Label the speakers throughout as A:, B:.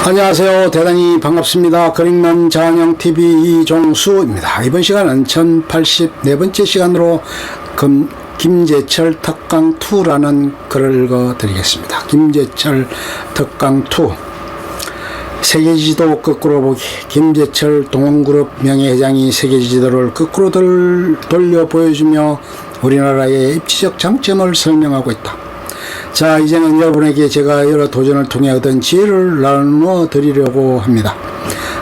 A: 안녕하세요. 대단히 반갑습니다. 그림남 자연형TV 이종수입니다. 이번 시간은 1084번째 시간으로 김재철 특강2라는 글을 읽어드리겠습니다. 김재철 특강2 세계지도 거꾸로 보기. 김재철 동원그룹 명예회장이 세계지도를 거꾸로 돌려 보여주며 우리나라의 입지적 장점을 설명하고 있다. 자, 이제는 여러분에게 제가 여러 도전을 통해 얻은 지혜를 나누어 드리려고 합니다.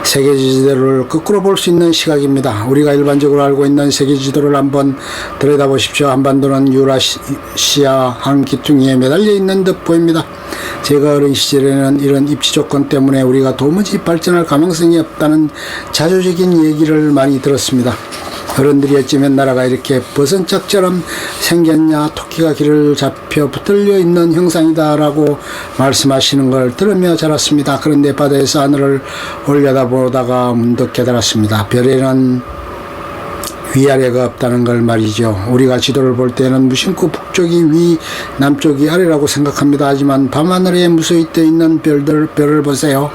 A: 세계지도를 거꾸로 볼 수 있는 시각입니다. 우리가 일반적으로 알고 있는 세계지도를 한번 들여다보십시오. 한반도는 유라시아 한 기퉁이에 매달려 있는 듯 보입니다. 제가 어린 시절에는 이런 입지 조건 때문에 우리가 도무지 발전할 가능성이 없다는 자조적인 얘기를 많이 들었습니다. 어른들이 어찌면 나라가 이렇게 버선짝처럼 생겼냐, 토끼가 길을 잡혀 붙들려 있는 형상이다 라고 말씀하시는 걸 들으며 자랐습니다. 그런데 바다에서 하늘을 올려다보다가 문득 깨달았습니다. 별에는 위아래가 없다는 걸 말이죠. 우리가 지도를 볼 때는 무심코 북쪽이 위, 남쪽이 아래라고 생각합니다. 하지만 밤하늘에 무수히 떠 있는 별을 보세요.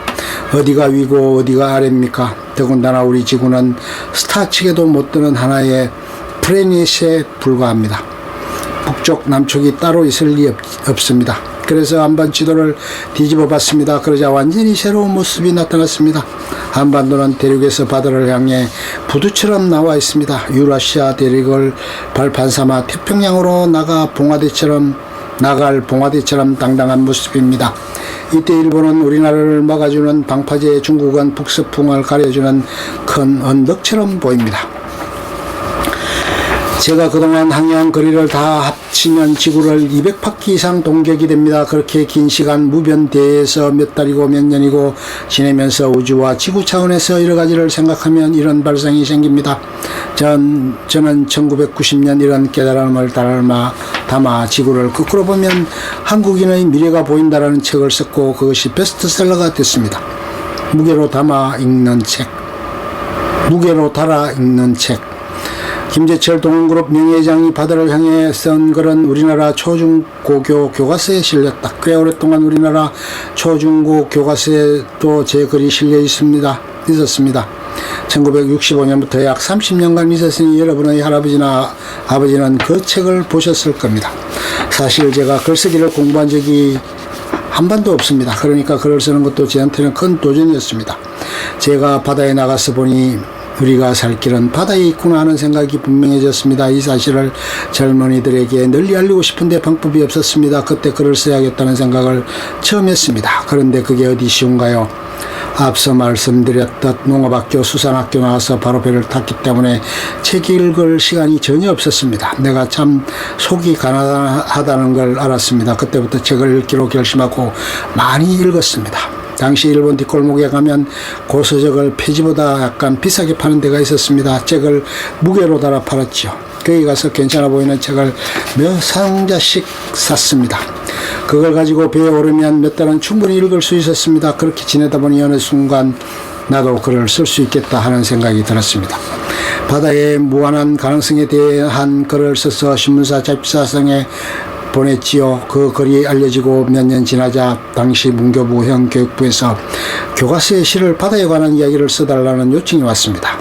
A: 어디가 위고 어디가 아래입니까? 더군다나 우리 지구는 스타치게도 못 드는 하나의 플래닛에 불과합니다. 북쪽, 남쪽이 따로 있을 리 없습니다. 그래서 한번 지도를 뒤집어 봤습니다. 그러자 완전히 새로운 모습이 나타났습니다. 한반도는 대륙에서 바다를 향해 부두처럼 나와 있습니다. 유라시아 대륙을 발판 삼아 태평양으로 나갈 봉화대처럼 당당한 모습입니다. 이때 일본은 우리나라를 막아주는 방파제, 중국은 북서풍을 가려주는 큰 언덕처럼 보입니다. 제가 그동안 항해한 거리를 다 합치면 지구를 200바퀴 이상 동격이 됩니다. 그렇게 긴 시간 무변대에서 몇 달이고 몇 년이고 지내면서 우주와 지구 차원에서 여러 가지를 생각하면 이런 발상이 생깁니다. 저는 1990년 이런 깨달음을 담아 지구를 거꾸로 보면 한국인의 미래가 보인다라는 책을 썼고 그것이 베스트셀러가 됐습니다. 무게로 달아 읽는 책. 김재철 동원그룹 명예회장이 바다를 향해 쓴 글은 우리나라 초중고교 교과서에 실렸다. 꽤 오랫동안 우리나라 초중고 교과서에도 제 글이 실려 있었습니다. 1965년부터 약 30년간 있었으니 여러분의 할아버지나 아버지는 그 책을 보셨을 겁니다. 사실 제가 글쓰기를 공부한 적이 한 번도 없습니다. 그러니까 글을 쓰는 것도 저한테는 큰 도전이었습니다. 제가 바다에 나가서 보니 우리가 살 길은 바다에 있구나 하는 생각이 분명해졌습니다. 이 사실을 젊은이들에게 널리 알리고 싶은데 방법이 없었습니다. 그때 글을 써야겠다는 생각을 처음 했습니다. 그런데 그게 어디 쉬운가요? 앞서 말씀드렸듯 농업학교, 수산학교 나와서 바로 배를 탔기 때문에 책 읽을 시간이 전혀 없었습니다. 내가 참 속이 가난하다는 걸 알았습니다. 그때부터 책을 읽기로 결심하고 많이 읽었습니다. 당시 일본 뒷골목에 가면 고서적을 폐지보다 약간 비싸게 파는 데가 있었습니다. 책을 무게로 달아 팔았죠. 거기 가서 괜찮아 보이는 책을 몇 상자씩 샀습니다. 그걸 가지고 배에 오르면 몇 달은 충분히 읽을 수 있었습니다. 그렇게 지내다 보니 어느 순간 나도 글을 쓸 수 있겠다 하는 생각이 들었습니다. 바다의 무한한 가능성에 대한 글을 써서 신문사 잡지사성에 보냈지요. 그 글이 알려지고 몇 년 지나자 당시 문교부 현 교육부에서 교과서에 시를 바다에 관한 이야기를 써달라는 요청이 왔습니다.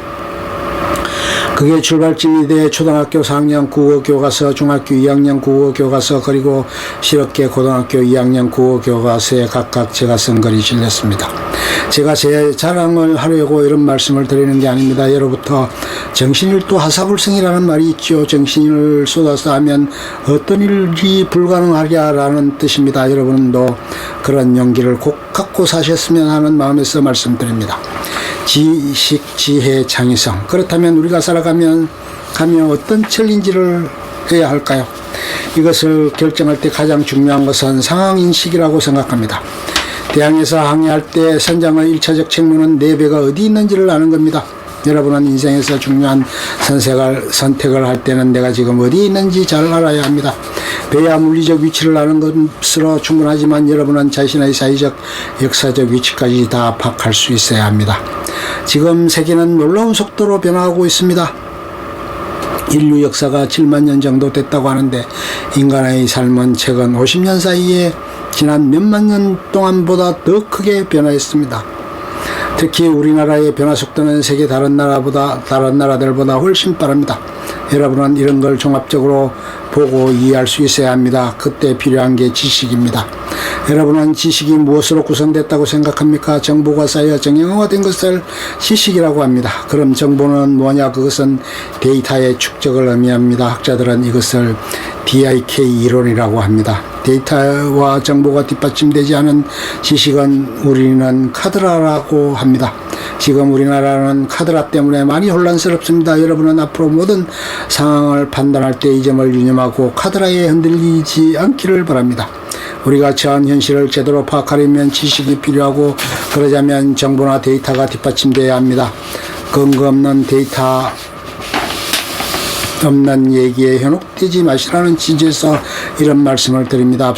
A: 그게 출발점이 돼 초등학교 4학년 국어 교과서, 중학교 2학년 국어 교과서, 그리고 실업계 고등학교 2학년 국어 교과서에 각각 제가 쓴 글이 실렸습니다. 제가 제 자랑을 하려고 이런 말씀을 드리는 게 아닙니다. 예로부터 정신일도 하사불성이라는 말이 있죠. 정신을 쏟아서 하면 어떤 일이 불가능하랴라는 뜻입니다. 여러분도 그런 용기를 꼭 갖고 사셨으면 하는 마음에서 말씀드립니다. 지식, 지혜, 창의성. 그렇다면 우리가 살아가면 어떤 챌린지를 해야 할까요? 이것을 결정할 때 가장 중요한 것은 상황인식이라고 생각합니다. 대항해서 항해할 때 선장의 1차적 책무는 내 배가 어디 있는지를 아는 겁니다. 여러분은 인생에서 중요한 선택을 할 때는 내가 지금 어디 있는지 잘 알아야 합니다. 배야 물리적 위치를 아는 것으로 충분하지만 여러분은 자신의 사회적, 역사적 위치까지 다 파악할 수 있어야 합니다. 지금 세계는 놀라운 속도로 변화하고 있습니다. 인류 역사가 7만 년 정도 됐다고 하는데 인간의 삶은 최근 50년 사이에 지난 몇만 년 동안보다 더 크게 변화했습니다. 특히 우리나라의 변화 속도는 세계 다른 나라들보다 훨씬 빠릅니다. 여러분은 이런 걸 종합적으로 보고 이해할 수 있어야 합니다. 그때 필요한 게 지식입니다. 여러분은 지식이 무엇으로 구성됐다고 생각합니까? 정보가 쌓여 정형화된 것을 지식이라고 합니다. 그럼 정보는 뭐냐? 그것은 데이터의 축적을 의미합니다. 학자들은 이것을 DIK 이론이라고 합니다. 데이터와 정보가 뒷받침되지 않은 지식은 우리는 카드라라고 합니다. 지금 우리나라는 카드라 때문에 많이 혼란스럽습니다. 여러분은 앞으로 모든 상황을 판단할 때 이 점을 유념하고 카드라에 흔들리지 않기를 바랍니다. 우리가 처한 현실을 제대로 파악하려면 지식이 필요하고, 그러자면 정보나 데이터가 뒷받침되어야 합니다. 근거 없는 데이터 없는 얘기에 현혹되지 마시라는 취지에서 이런 말씀을 드립니다.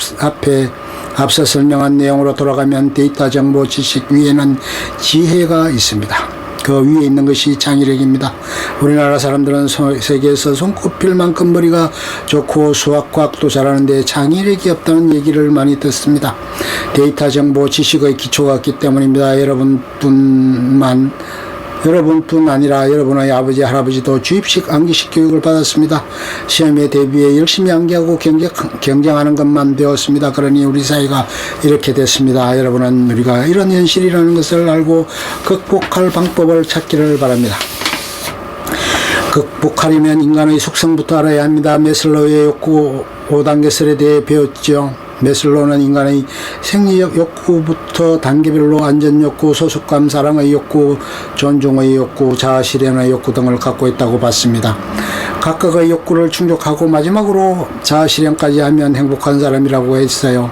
A: 앞서 설명한 내용으로 돌아가면 데이터, 정보, 지식 위에는 지혜가 있습니다. 그 위에 있는 것이 창의력입니다. 우리나라 사람들은 세계에서 손꼽힐 만큼 머리가 좋고 수학, 과학도 잘하는데 창의력이 없다는 얘기를 많이 듣습니다. 데이터, 정보, 지식의 기초가 없기 때문입니다. 여러분뿐 아니라 여러분의 아버지, 할아버지도 주입식, 암기식 교육을 받았습니다. 시험에 대비해 열심히 암기하고 경쟁하는 것만 배웠습니다. 그러니 우리 사회가 이렇게 됐습니다. 여러분은 우리가 이런 현실이라는 것을 알고 극복할 방법을 찾기를 바랍니다. 극복하려면 인간의 속성부터 알아야 합니다. 메슬로우의 욕구 5단계설에 대해 배웠죠. 메슬로우는 인간의 생리적 욕구부터 단계별로 안전욕구, 소속감, 사랑의 욕구, 존중의 욕구, 자아실현의 욕구 등을 갖고 있다고 봤습니다. 각각의 욕구를 충족하고 마지막으로 자아실현까지 하면 행복한 사람이라고 했어요.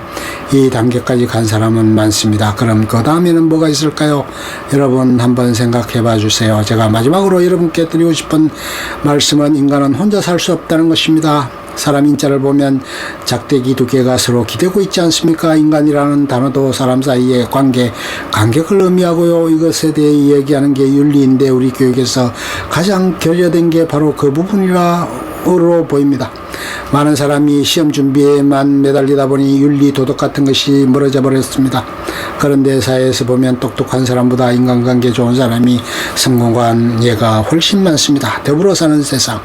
A: 이 단계까지 간 사람은 많습니다. 그럼 그 다음에는 뭐가 있을까요? 여러분 한번 생각해 봐 주세요. 제가 마지막으로 여러분께 드리고 싶은 말씀은 인간은 혼자 살 수 없다는 것입니다. 사람 인자를 보면 작대기 두 개가 서로 기대고 있지 않습니까? 인간이라는 단어도 사람 사이의 간격을 의미하고요. 이것에 대해 이야기하는 게 윤리인데 우리 교육에서 가장 결여된 게 바로 그 부분이라고 보입니다. 많은 사람이 시험 준비에만 매달리다 보니 윤리, 도덕 같은 것이 멀어져 버렸습니다. 그런데 사회에서 보면 똑똑한 사람보다 인간관계 좋은 사람이 성공한 예가 훨씬 많습니다. 더불어 사는 세상.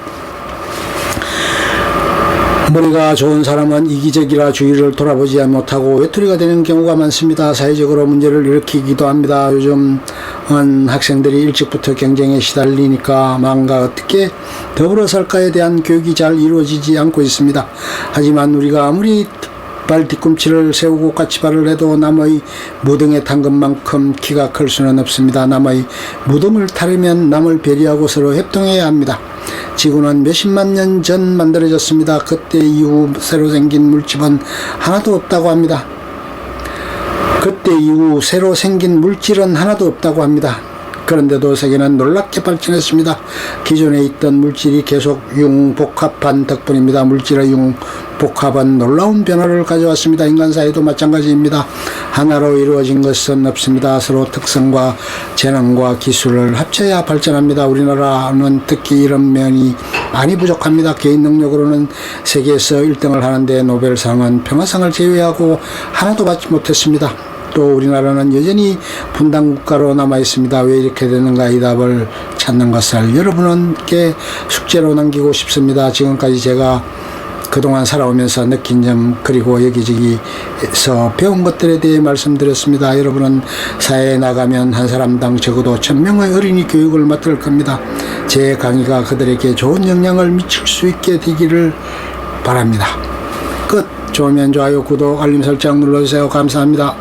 A: 머리가 좋은 사람은 이기적이라 주위를 돌아보지 못하고 외톨이가 되는 경우가 많습니다. 사회적으로 문제를 일으키기도 합니다. 요즘은 학생들이 일찍부터 경쟁에 시달리니까 망가 어떻게 더불어 살까에 대한 교육이 잘 이루어지지 않고 있습니다. 하지만 우리가 아무리 발 뒤꿈치를 세우고 까치발을 해도 남의 무등에 탄 것만큼 키가 클 수는 없습니다. 남의 무덤을 타려면 남을 배려하고 서로 협동해야 합니다. 지구는 몇십만 년 전 만들어졌습니다. 그때 이후 새로 생긴 물질은 하나도 없다고 합니다. 그런데도 세계는 놀랍게 발전했습니다. 기존에 있던 물질이 계속 융복합한 덕분입니다. 물질의 융복합은 놀라운 변화를 가져왔습니다. 인간 사회도 마찬가지입니다. 하나로 이루어진 것은 없습니다. 서로 특성과 재능과 기술을 합쳐야 발전합니다. 우리나라는 특히 이런 면이 많이 부족합니다. 개인 능력으로는 세계에서 1등을 하는데 노벨상은 평화상을 제외하고 하나도 받지 못했습니다. 또 우리나라는 여전히 분단국가로 남아있습니다. 왜 이렇게 되는가 이 답을 찾는 것을 여러분께 숙제로 남기고 싶습니다. 지금까지 제가 그동안 살아오면서 느낀 점 그리고 여기저기서 배운 것들에 대해 말씀드렸습니다. 여러분은 사회에 나가면 한 사람당 적어도 1000명의 어린이 교육을 맡을 겁니다. 제 강의가 그들에게 좋은 영향을 미칠 수 있게 되기를 바랍니다. 끝. 좋으면 좋아요, 구독, 알림 설정 눌러주세요. 감사합니다.